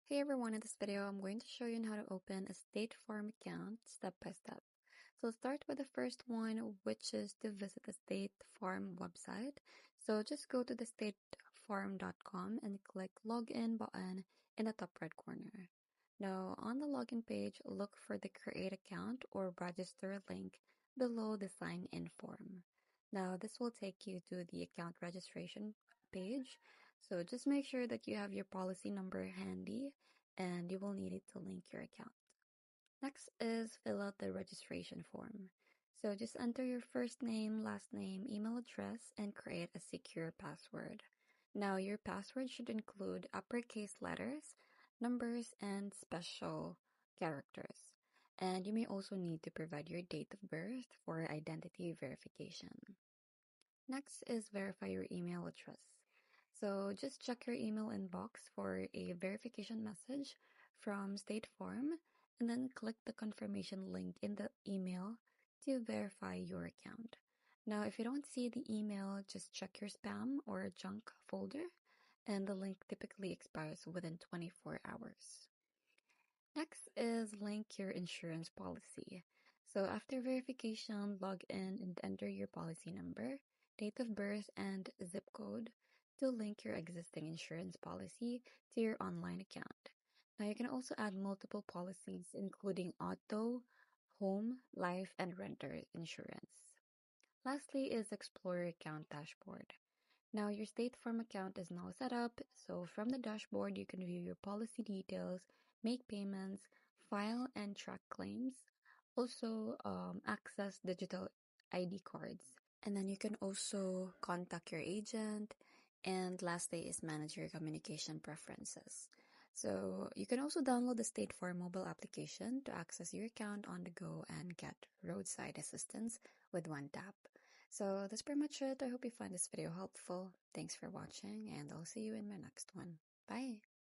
Hey everyone, in this video, I'm going to show you on how to open a State Farm account step by step. So let's start with the first one, which is to visit the State Farm website. So just go to the statefarm.com and click login button in the top right corner. Now on the login page, look for the create account or register link below the sign in form. Now this will take you to the account registration page. So just make sure that you have your policy number handy and you will need it to link your account. Next is fill out the registration form. So just enter your first name, last name, email address, and create a secure password. Now your password should include uppercase letters, numbers, and special characters. And you may also need to provide your date of birth for identity verification. Next is verify your email address. So just check your email inbox for a verification message from State Farm and then click the confirmation link in the email to verify your account. Now, if you don't see the email, just check your spam or junk folder, and the link typically expires within 24 hours. Next is link your insurance policy. So after verification, log in and enter your policy number, date of birth, and zip code to link your existing insurance policy to your online account. Now you can also add multiple policies, including auto, home, life, and renter insurance. Lastly is explore your account dashboard. Now your State Farm account is now set up, so from the dashboard you can view your policy details, make payments, file and track claims, also access digital ID cards. And then you can also contact your agent. And lastly is manage your communication preferences. So you can also download the State Farm mobile application to access your account on the go and get roadside assistance with one tap. So that's pretty much it. I hope you find this video helpful. Thanks for watching and I'll see you in my next one. Bye!